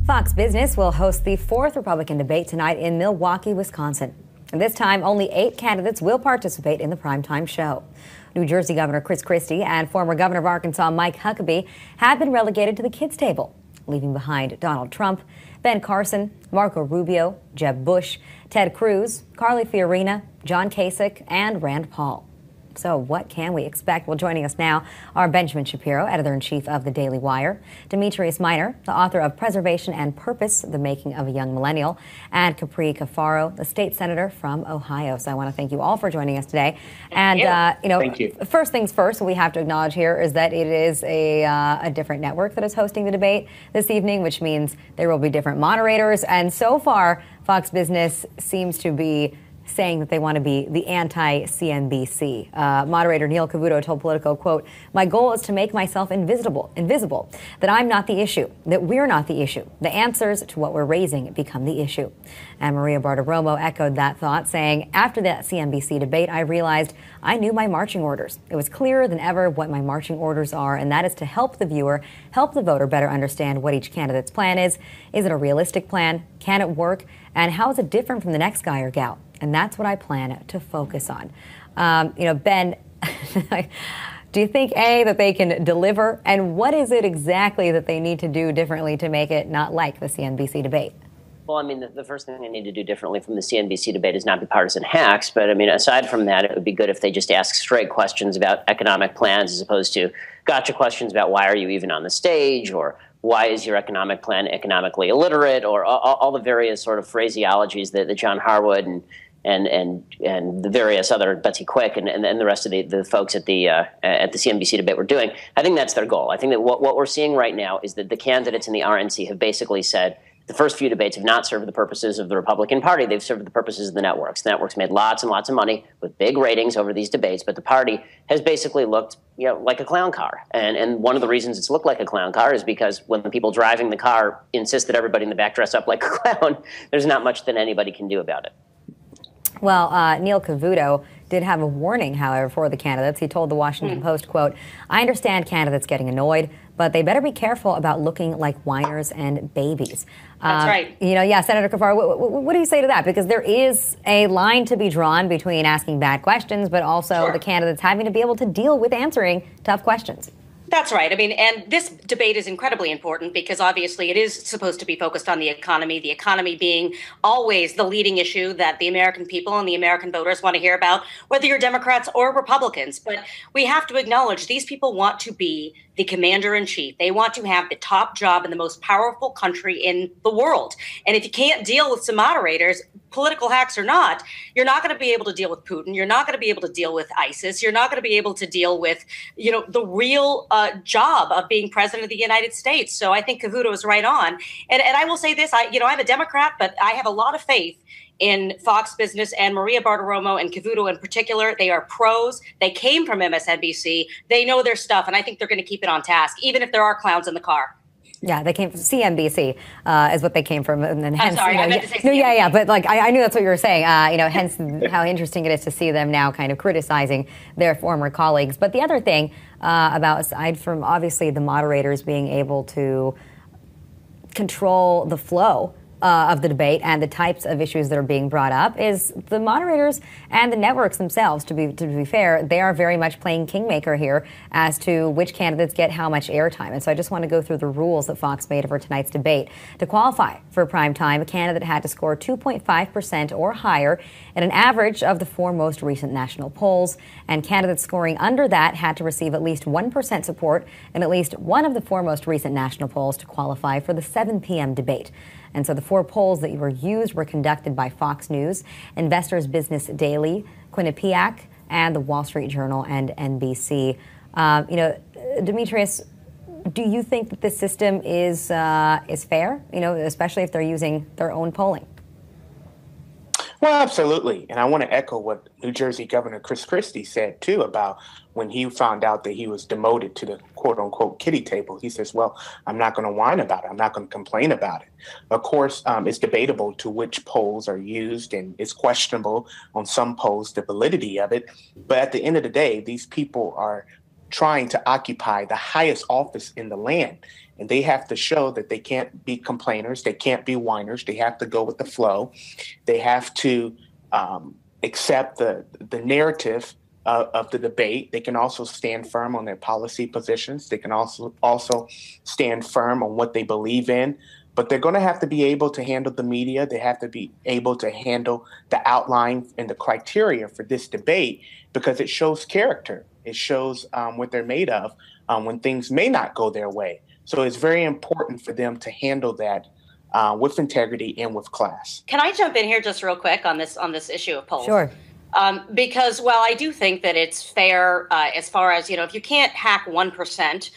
Fox Business will host the fourth Republican debate tonight in Milwaukee, Wisconsin. And this time, only 8 candidates will participate in the primetime show. New Jersey Governor Chris Christie and former Governor of Arkansas Mike Huckabee have been relegated to the kids' table, leaving behind Donald Trump, Ben Carson, Marco Rubio, Jeb Bush, Ted Cruz, Carly Fiorina, John Kasich, and Rand Paul. So what can we expect? Well, joining us now are Benjamin Shapiro, editor-in-chief of the Daily Wire, Demetrius Minor, the author of Preservation and Purpose, The Making of a Young Millennial, and Capri Cafaro, the state senator from Ohio. So I want to thank you all for joining us today. And, Thank you. First things first, what we have to acknowledge here is that it is a different network that is hosting the debate this evening, which means there will be different moderators. And so far, Fox Business seems to be saying that they want to be the anti-CNBC. Moderator Neil Cavuto told Politico, quote, "My goal is to make myself invisible, that I'm not the issue, that we're not the issue. The answers to what we're raising become the issue." And Maria Bartiromo echoed that thought, saying, "After that CNBC debate, I realized I knew my marching orders. It was clearer than ever what my marching orders are, and that is to help the viewer, help the voter better understand what each candidate's plan is. Is it a realistic plan? Can it work? And how is it different from the next guy or gal? And that's what I plan to focus on." Ben, do you think, A, that they can deliver? And what is it exactly that they need to do differently to make it not like the CNBC debate? Well, I mean, the first thing they need to do differently from the CNBC debate is not be partisan hacks. But, I mean, aside from that, it would be good if they just ask straight questions about economic plans as opposed to gotcha questions about why are you even on the stage, or why is your economic plan economically illiterate, or all the various sort of phraseologies that John Harwood and the various other Betsy Quick and the rest of the folks at the CNBC debate were doing. I think that's their goal. I think that what we're seeing right now is that the candidates in the RNC have basically said the first few debates have not served the purposes of the Republican Party. They've served the purposes of the networks. The networks made lots and lots of money with big ratings over these debates, but the party has basically looked, like a clown car. And one of the reasons it's looked like a clown car is because when the people driving the car insist that everybody in the back dress up like a clown, there's not much that anybody can do about it. Well, Neil Cavuto did have a warning, however, for the candidates. He told the Washington Post, quote, "I understand candidates getting annoyed, but they better be careful about looking like whiners and babies." That's right. Senator Cafaro, what do you say to that? Because there is a line to be drawn between asking bad questions, but also the candidates having to be able to deal with answering tough questions. That's right. I mean, and this debate is incredibly important because obviously it is supposed to be focused on the economy being always the leading issue that the American people and the American voters want to hear about, whether you're Democrats or Republicans. But we have to acknowledge these people want to be the commander in chief. They want to have the top job in the most powerful country in the world. And if you can't deal with some moderators, political hacks or not, you're not going to be able to deal with Putin. You're not going to be able to deal with ISIS. You're not going to be able to deal with, the real job of being president of the United States. So I think Cavuto is right on. And I will say this, I'm a Democrat, but I have a lot of faith in Fox Business and Maria Bartiromo and Cavuto in particular. They are pros. They came from MSNBC. They know their stuff, and I think they're going to keep it on task, even if there are clowns in the car. Yeah, they came from CNBC, is what they came from, and then hence. I'm sorry, I meant to say CNBC. But I knew that's what you were saying. Hence how interesting it is to see them now kind of criticizing their former colleagues. But the other thing aside from obviously the moderators being able to control the flow of the debate and the types of issues that are being brought up, is the moderators and the networks themselves. To be fair, they are very much playing kingmaker here as to which candidates get how much airtime. And so I just want to go through the rules that Fox made for tonight's debate. To qualify for prime time, a candidate had to score 2.5% or higher in an average of the 4 most recent national polls, and candidates scoring under that had to receive at least 1% support in at least one of the 4 most recent national polls to qualify for the 7 p.m. debate. And so the 4 polls that were used were conducted by Fox News, Investors Business Daily, Quinnipiac, and the Wall Street Journal and NBC. Demetrius, do you think that this system is fair? Especially if they're using their own polling. Well, absolutely. And I want to echo what New Jersey Governor Chris Christie said, too, about when he found out that he was demoted to the quote unquote kiddie table. He says, well, I'm not going to whine about it. I'm not going to complain about it. Of course, it's debatable to which polls are used, and it's questionable on some polls, the validity of it. But at the end of the day, these people are trying to occupy the highest office in the land. And they have to show that they can't be complainers, they can't be whiners, they have to go with the flow. They have to accept the narrative of the debate. They can also stand firm on their policy positions. They can also stand firm on what they believe in. But they're going to have to be able to handle the media. They have to be able to handle the outline and the criteria for this debate, because it shows character. It shows what they're made of when things may not go their way. So it's very important for them to handle that with integrity and with class. Can I jump in here just real quick on this issue of polls? Sure. Because while I do think that it's fair as far as, if you can't hack 1%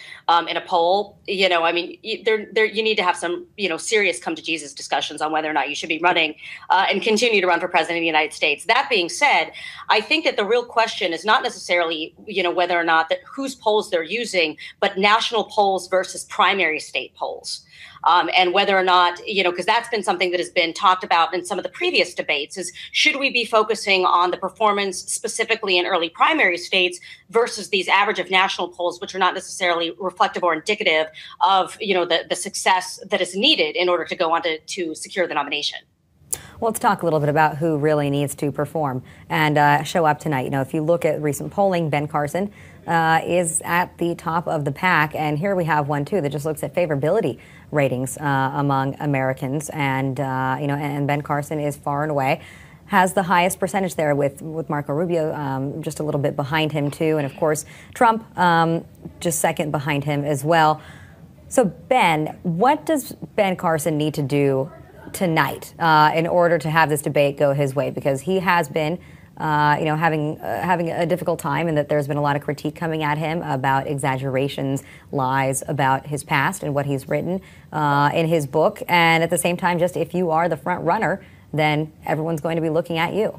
in a poll, I mean, you need to have some, serious come to Jesus discussions on whether or not you should be running and continue to run for president of the United States. That being said, I think that the real question is not necessarily, whether or not that whose polls they're using, but national polls versus primary state polls. And whether or not, because that's been something that has been talked about in some of the previous debates, is should we be focusing on the performance specifically in early primary states versus these average of national polls, which are not necessarily reflective or indicative of, the success that is needed in order to go on to secure the nomination. Well, let's talk a little bit about who really needs to perform and show up tonight. If you look at recent polling, Ben Carson is at the top of the pack. And here we have one, too, that just looks at favorability ratings among Americans. And, and Ben Carson is far and away has the highest percentage there with Marco Rubio just a little bit behind him, too. And, of course, Trump just second behind him as well. So, Ben, what does Ben Carson need to do tonight in order to have this debate go his way? Because he has been having a difficult time, and that there's been a lot of critique coming at him about exaggerations, lies about his past and what he's written in his book. And at the same time, just if you are the front runner, then everyone's going to be looking at you.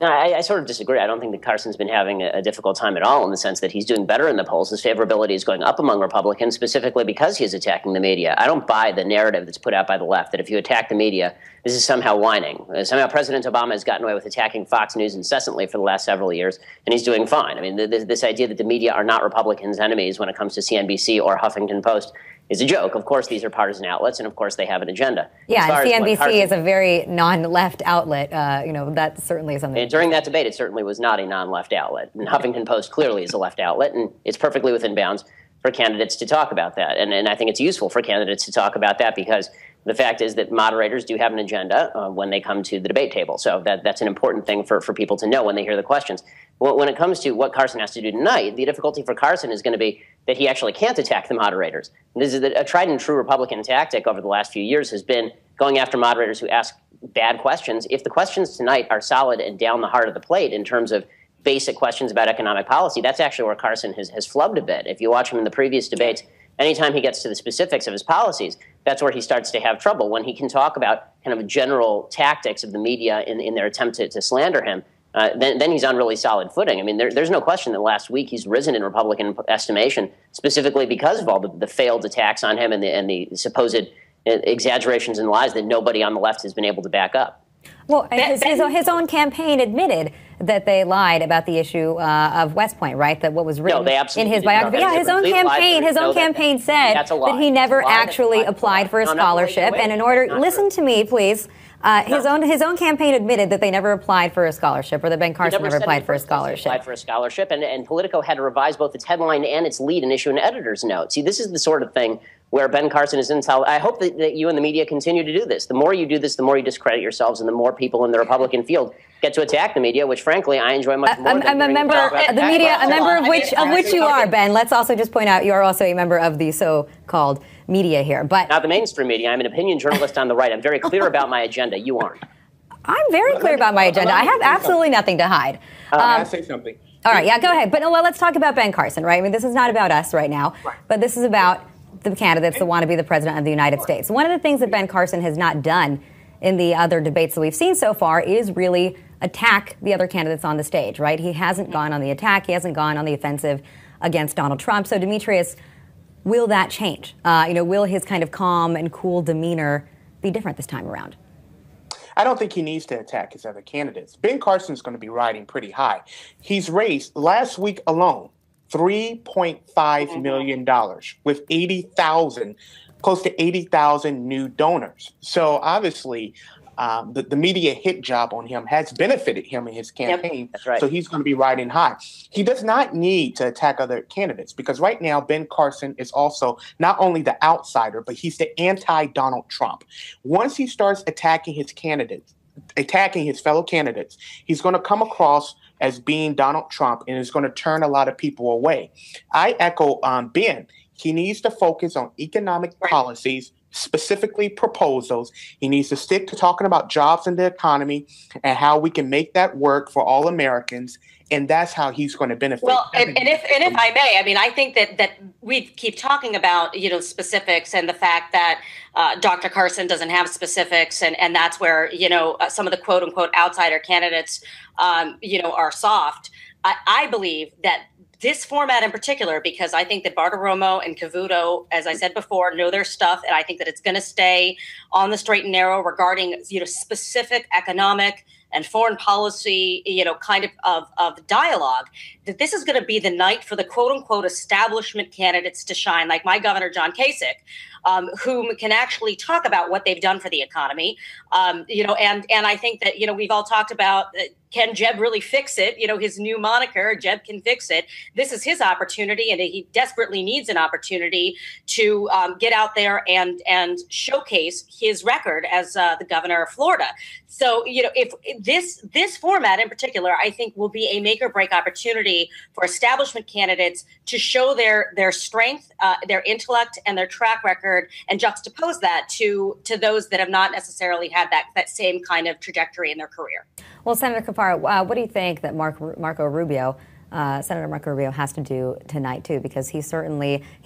No, I sort of disagree. I don't think that Carson's been having a difficult time at all, in the sense that he's doing better in the polls. His favorability is going up among Republicans, specifically because he's attacking the media. I don't buy the narrative that's put out by the left that if you attack the media, this is somehow whining. Somehow President Obama has gotten away with attacking Fox News incessantly for the last several years, and he's doing fine. I mean, this idea that the media are not Republicans' enemies when it comes to CNBC or Huffington Post is a joke. Of course, these are partisan outlets, and of course, they have an agenda. Yeah, and CNBC is a very non-left outlet. That certainly is something. And during that debate, it certainly was not a non-left outlet. And Huffington Post clearly is a left outlet, and it's perfectly within bounds for candidates to talk about that. And I think it's useful for candidates to talk about that, because the fact is that moderators do have an agenda when they come to the debate table. So that's an important thing for people to know when they hear the questions. When it comes to what Carson has to do tonight, the difficulty for Carson is going to be that he actually can't attack the moderators. This is a tried and true Republican tactic over the last few years, has been going after moderators who ask bad questions. If the questions tonight are solid and down the heart of the plate in terms of basic questions about economic policy, that's actually where Carson has flubbed a bit. If you watch him in the previous debates, anytime he gets to the specifics of his policies, that's where he starts to have trouble. When he can talk about kind of general tactics of the media in their attempt to slander him, then he's on really solid footing. I mean, there's no question that last week he's risen in Republican estimation, specifically because of all the failed attacks on him and the supposed exaggerations and lies that nobody on the left has been able to back up. Well, his own campaign admitted that they lied about the issue of West Point, right? That what was written in his biography. Yeah, his own campaign said that he never actually applied for a scholarship. And in order, listen to me, please. His own campaign admitted that they never applied for a scholarship, or that Ben Carson never applied for a scholarship. And Politico had to revise both its headline and its lead and issue an editor's note. See, this is the sort of thing where Ben Carson is insolid. I hope that you and the media continue to do this. The more you do this, the more you discredit yourselves, and the more people in the Republican field get to attack the media, which, frankly, I enjoy much more. I'm a member of the media, a member of which you are, Ben. Let's also just point out you are also a member of the so-called media here, but not the mainstream media. I'm an opinion journalist on the right. I'm very clear about my agenda. You aren't. I'm very clear about my agenda. I have absolutely nothing to hide. May I say something? All right, yeah, go ahead. But let's talk about Ben Carson, right? I mean, this is not about us right now, but this is about the candidates that want to be the president of the United States. One of the things that Ben Carson has not done in the other debates that we've seen so far is really attack the other candidates on the stage, right? He hasn't gone on the attack. He hasn't gone on the offensive against Donald Trump. So, Demetrius, will that change? Will his kind of calm and cool demeanor be different this time around? I don't think he needs to attack his other candidates. Ben Carson's going to be riding pretty high. He's raised last week alone $3.5 million with 80,000, close to 80,000 new donors. So obviously, the media hit job on him has benefited him in his campaign. That's right. So he's going to be riding high. He does not need to attack other candidates because right now, Ben Carson is also not only the outsider, but he's the anti-Donald Trump. Once he starts attacking his candidates, attacking his fellow candidates, he's going to come across as being Donald Trump and is going to turn a lot of people away. I echo Ben. He needs to focus on economic policies, specifically proposals. He needs to stick to talking about jobs in the economy and how we can make that work for all Americans. And that's how he's going to benefit. Well, and if I may, I mean, I think that we keep talking about, specifics and the fact that Dr. Carson doesn't have specifics. And that's where, some of the quote unquote outsider candidates, are soft. I believe that this format in particular, because I think that Bartiromo and Cavuto, as I said before, know their stuff. And I think that it's going to stay on the straight and narrow regarding, specific economic and foreign policy, kind of dialogue, that this is going to be the night for the quote unquote establishment candidates to shine, like my governor, John Kasich, whom can actually talk about what they've done for the economy. And I think that, we've all talked about can Jeb really fix it? His new moniker, Jeb can fix it. This is his opportunity, and he desperately needs an opportunity to get out there and showcase his record as the governor of Florida. So, if this format in particular, I think will be a make or break opportunity for establishment candidates to show their strength, their intellect, and their track record, and juxtapose that to those that have not necessarily had that same kind of trajectory in their career. Well, Senator Kapar, what do you think that Senator Marco Rubio has to do tonight, too? Because he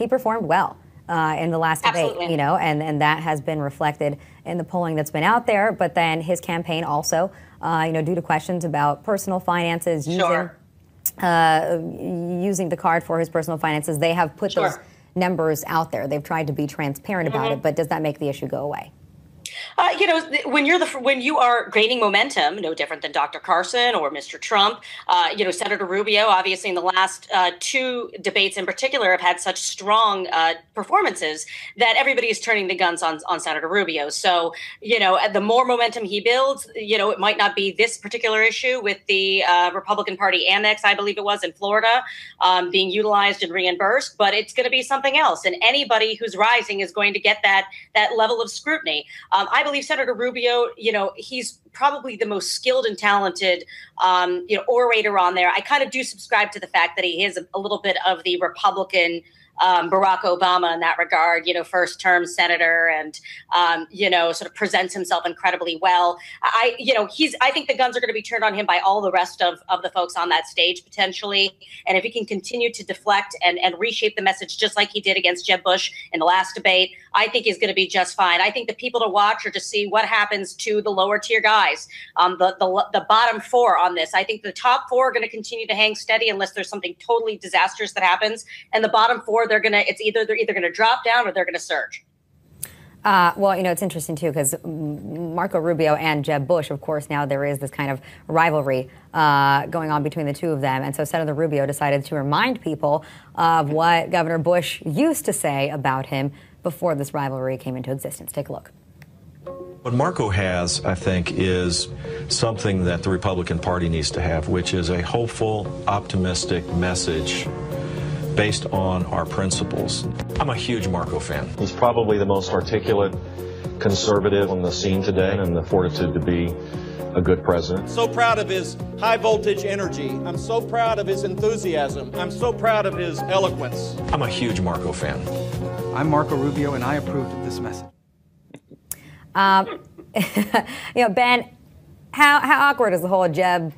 performed well in the last debate, and that has been reflected in the polling that's been out there. But then his campaign also, due to questions about personal finances, using the card for his personal finances, they have put those numbers out there. They've tried to be transparent about it, but does that make the issue go away? When you are gaining momentum, no different than Dr. Carson or Mr. Trump, Senator Rubio, obviously in the last two debates in particular, have had such strong performances that everybody is turning the guns on Senator Rubio. So, the more momentum he builds, it might not be this particular issue with the Republican Party annex, I believe it was, in Florida, being utilized and reimbursed, but it's going to be something else. And anybody who's rising is going to get that level of scrutiny. I believe Senator Rubio, he's probably the most skilled and talented, orator on there. I kind of do subscribe to the fact that he is a little bit of the Republican Barack Obama in that regard, first term senator, and, sort of presents himself incredibly well. I think the guns are going to be turned on him by all the rest of the folks on that stage potentially. And if he can continue to deflect and reshape the message just like he did against Jeb Bush in the last debate, I think he's going to be just fine. I think the people to watch are to see what happens to the lower tier guys, the bottom four on this. I think the top four are going to continue to hang steady unless there's something totally disastrous that happens. And the bottom four, they're either going to drop down or they're going to surge. Well, it's interesting, too, because Marco Rubio and Jeb Bush, of course, now there is this kind of rivalry going on between the two of them. And so Senator Rubio decided to remind people of what Governor Bush used to say about him before this rivalry came into existence. Take a look. What Marco has, I think, is something that the Republican Party needs to have, which is a hopeful, optimistic message based on our principles. I'm a huge Marco fan. He's probably the most articulate conservative on the scene today, and the fortitude to be a good president. So proud of his high voltage energy. I'm so proud of his enthusiasm. I'm so proud of his eloquence. I'm a huge Marco fan. I'm Marco Rubio, and I approved of this message. Ben, how awkward is the whole Jeb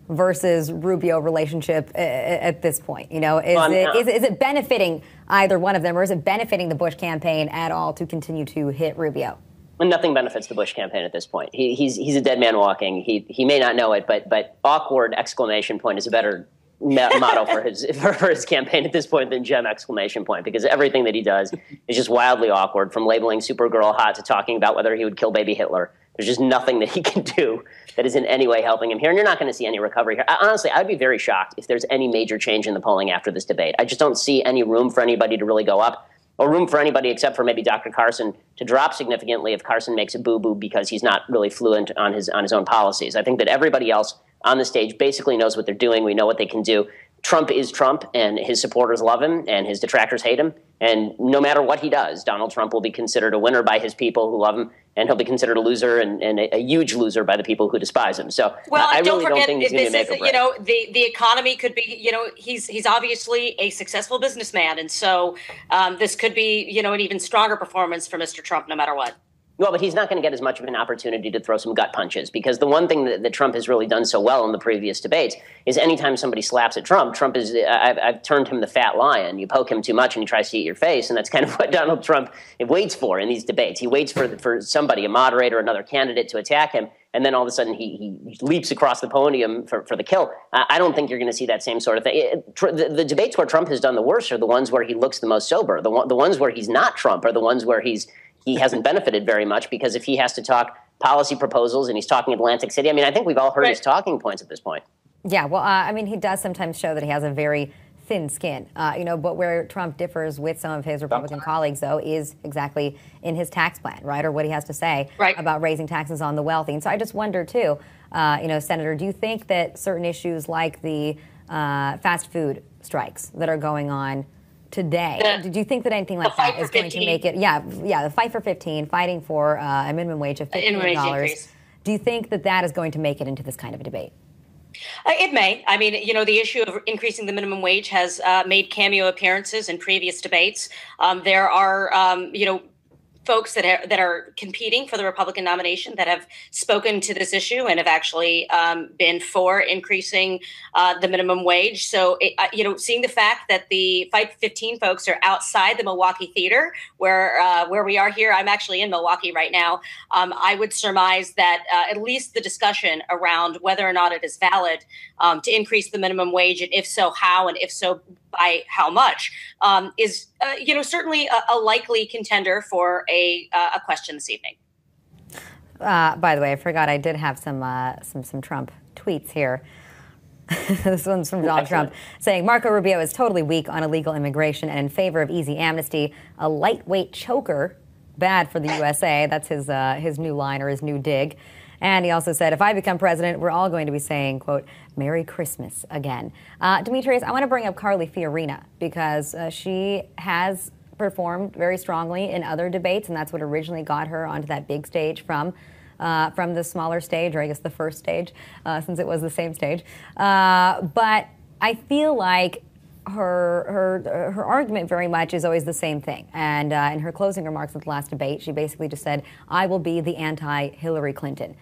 versus Rubio relationship at this point? Is it benefiting either one of them, or is it benefiting the Bush campaign at all to continue to hit Rubio? Nothing benefits the Bush campaign at this point. He's a dead man walking. He may not know it, but awkward exclamation point is a better motto for his campaign at this point than Jem exclamation point, because everything that he does is just wildly awkward, from labeling Supergirl hot to talking about whether he would kill baby Hitler. There's just nothing that he can do that is in any way helping him here. And you're not going to see any recovery here. Honestly, I'd be very shocked if there's any major change in the polling after this debate. I just don't see any room for anybody to really go up, or room for anybody except for maybe Dr. Carson to drop significantly if Carson makes a boo-boo because he's not really fluent on his own policies. I think that everybody else on the stage basically knows what they're doing. We know what they can do. Trump is Trump, and his supporters love him, and his detractors hate him. And no matter what he does, Donald Trump will be considered a winner by his people who love him, and he'll be considered a loser and a huge loser by the people who despise him. So I really don't think he's going to make a break. The economy could be, he's obviously a successful businessman, and so this could be, an even stronger performance for Mr. Trump, no matter what. Well, but he's not going to get as much of an opportunity to throw some gut punches, because the one thing that Trump has really done so well in the previous debates is anytime somebody slaps at Trump is, I've turned him the fat lion. You poke him too much and he tries to eat your face, and that's kind of what Donald Trump waits for in these debates. He waits for somebody, a moderator, another candidate to attack him, and then all of a sudden he leaps across the podium for the kill. I don't think you're going to see that same sort of thing. The debates where Trump has done the worst are the ones where he looks the most sober. The ones where he's not Trump are the ones where he hasn't benefited very much, because if he has to talk policy proposals and he's talking Atlantic City, I think we've all heard his talking points at this point. Yeah, well, he does sometimes show that he has a very thin skin, but where Trump differs with some of his Republican colleagues, though, is exactly in his tax plan, right, or what he has to say about raising taxes on the wealthy. And so I just wonder, too, Senator, do you think that certain issues like the fast food strikes that are going on today, did you think that anything like that is going to make it? Yeah, the fight for 15, fighting for a minimum wage of $15. Do you think that is going to make it into this kind of a debate? It may. The issue of increasing the minimum wage has made cameo appearances in previous debates. There are, folks that are competing for the Republican nomination that have spoken to this issue and have actually been for increasing the minimum wage. So, seeing the fact that the Fight 15 folks are outside the Milwaukee theater, where we are here, I'm actually in Milwaukee right now. I would surmise that at least the discussion around whether or not it is valid to increase the minimum wage, and if so, how, and if so, by how much, is certainly a likely contender for a question this evening. By the way, I forgot I did have some Trump tweets here. This one's from Donald Trump saying Marco Rubio is totally weak on illegal immigration and in favor of easy amnesty. A lightweight choker, bad for the USA. That's his new line, or his new dig. And he also said, if I become president, we're all going to be saying, quote, Merry Christmas again. Demetrius, I want to bring up Carly Fiorina, because she has performed very strongly in other debates, and that's what originally got her onto that big stage from the smaller stage, or I guess the first stage, since it was the same stage. But I feel like her argument very much is always the same thing. And in her closing remarks at the last debate, she basically just said, I will be the anti-Hillary Clinton.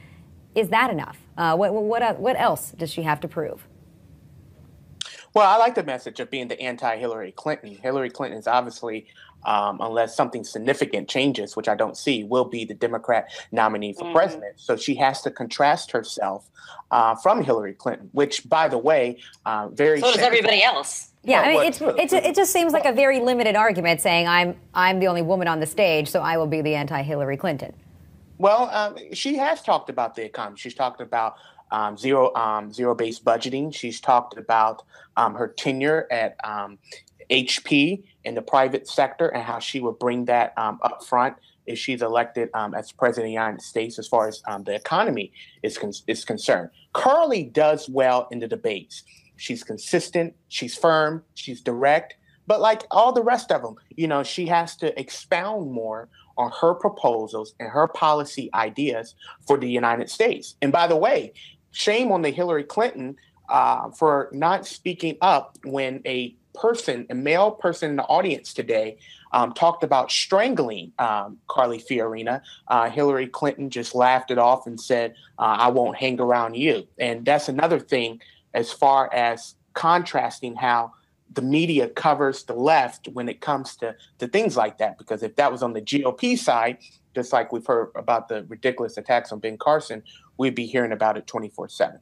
Is that enough? What else does she have to prove? Well, I like the message of being the anti-Hillary Clinton. Hillary Clinton is obviously, unless something significant changes, which I don't see, will be the Democrat nominee for president. So she has to contrast herself from Hillary Clinton, which, by the way, very. So does everybody else. Yeah, it just seems like a very limited argument, saying I'm the only woman on the stage, so I will be the anti-Hillary Clinton. Well, she has talked about the economy. She's talked about zero-based budgeting. She's talked about her tenure at HP in the private sector, and how she would bring that up front if she's elected as president of the United States, as far as the economy is concerned. Carly does well in the debates. She's consistent, she's firm, she's direct, but like all the rest of them, she has to expound more on her proposals and her policy ideas for the United States. And by the way, shame on the Hillary Clinton for not speaking up when a male person in the audience today talked about strangling Carly Fiorina. Hillary Clinton just laughed it off and said, I won't hang around you. And that's another thing as far as contrasting how the media covers the left when it comes to things like that. Because if that was on the GOP side, just like we've heard about the ridiculous attacks on Ben Carson, we'd be hearing about it 24/7.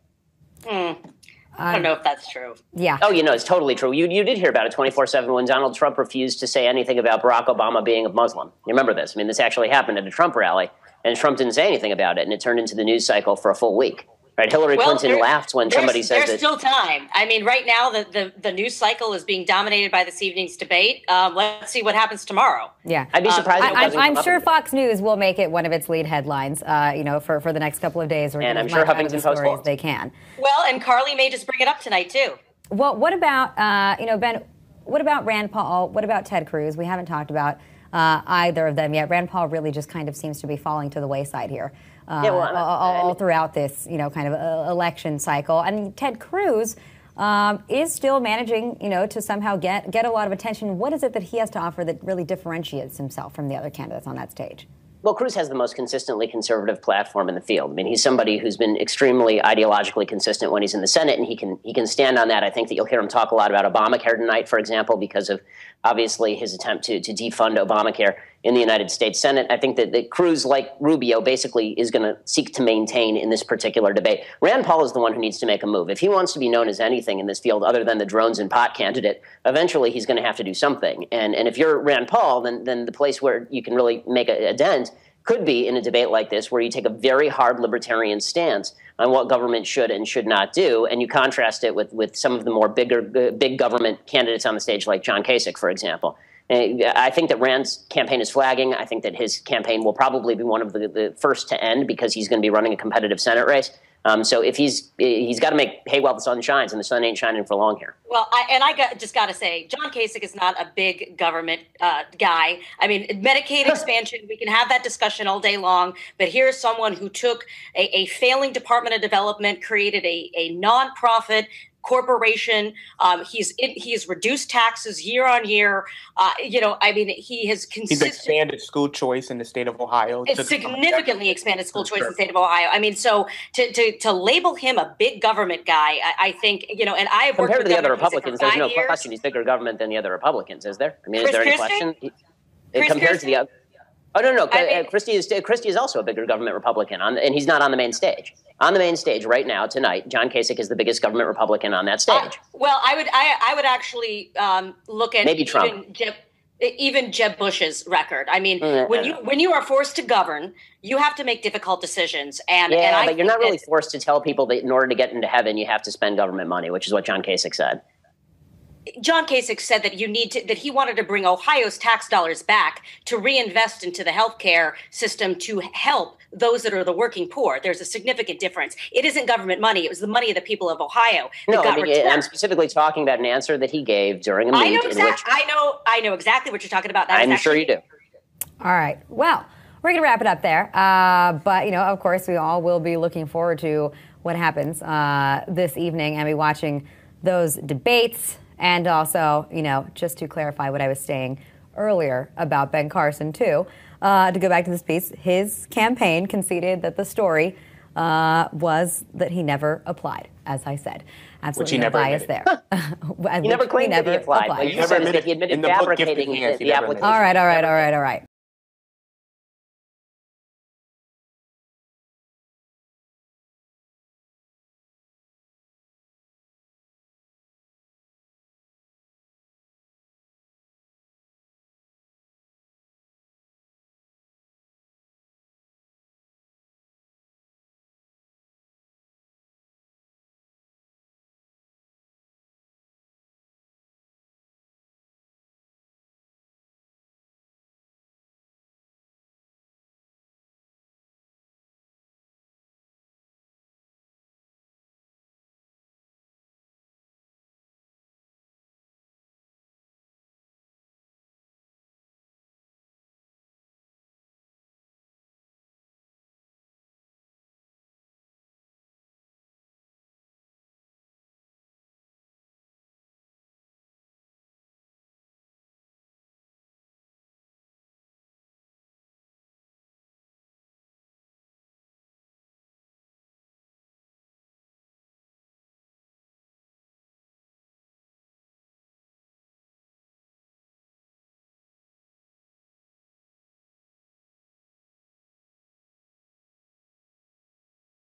I don't know if that's true. Yeah. Oh, it's totally true. You did hear about it 24/7 when Donald Trump refused to say anything about Barack Obama being a Muslim. You remember this? I mean, this actually happened at a Trump rally, and Trump didn't say anything about it, and it turned into the news cycle for a full week. Right? Hillary Clinton laughed when somebody said that. There's still time. I mean, right now, the news cycle is being dominated by this evening's debate. Let's see what happens tomorrow. Yeah. I'd be surprised if it doesn't I'm come sure up Fox News will make it one of its lead headlines, for the next couple of days. And I'm sure Huffington Post will. They can. Well, and Carly may just bring it up tonight, too. Well, what about, Ben, what about Rand Paul? What about Ted Cruz? We haven't talked about either of them yet. Rand Paul really just kind of seems to be falling to the wayside here. All throughout this, kind of election cycle. And Ted Cruz is still managing, to somehow get a lot of attention. What is it that he has to offer that really differentiates himself from the other candidates on that stage? Well, Cruz has the most consistently conservative platform in the field. I mean, he's somebody who's been extremely ideologically consistent when he's in the Senate, and he can stand on that. I think that you'll hear him talk a lot about Obamacare tonight, for example, because of obviously his attempt to defund Obamacare in the United States Senate. I think that Cruz, like Rubio, basically is going to seek to maintain in this particular debate. Rand Paul is the one who needs to make a move. If he wants to be known as anything in this field other than the drones and pot candidate, eventually he's going to have to do something. And if you're Rand Paul, then the place where you can really make a dent could be in a debate like this, where you take a very hard libertarian stance on what government should and should not do, and you contrast it with some of the more big government candidates on the stage, like John Kasich, for example. I think that Rand's campaign is flagging. I think that his campaign will probably be one of the first to end, because he's going to be running a competitive Senate race. So if he's got to make hay while the sun shines, and the sun ain't shining for long here. Well, I just got to say, John Kasich is not a big government guy. I mean, Medicaid expansion, we can have that discussion all day long, but here's someone who took a failing Department of Development, created a nonprofit corporation. He's reduced taxes year on year. I mean, he has He's expanded school choice in the state of Ohio. It's significantly expanded school choice in the state of Ohio. I mean, so to label him a big government guy, I think, and I have worked compared to with the other Governor Kasich Republicans, for there's no 5 years. question he's bigger government than the other Republicans, is there? I mean, Chris is there any Christie? question? Chris Compared Christie? to the other. Oh, no. I mean, Christie is also a bigger government Republican, and he's not on the main stage. On the main stage right now, tonight, John Kasich is the biggest government Republican on that stage. Well, I would actually look at Maybe Trump. even Jeb Bush's record. I mean, when you are forced to govern, you have to make difficult decisions. But you're not really forced to tell people that in order to get into heaven, you have to spend government money, which is what John Kasich said. John Kasich said that that he wanted to bring Ohio's tax dollars back to reinvest into the healthcare system to help those that are the working poor. There's a significant difference. It isn't government money. It was the money of the people of Ohio. I'm specifically talking about an answer that he gave during a meet I know exactly what you're talking about. I'm sure you do. All right. Well, we're going to wrap it up there. But, of course, we all will be looking forward to what happens this evening and be watching those debates. And also, just to clarify what I was saying earlier about Ben Carson, too, to go back to this piece, his campaign conceded that the story was that he never applied, as I said. Absolutely no bias there. He never claimed that he applied. He admitted fabricating the application. All right.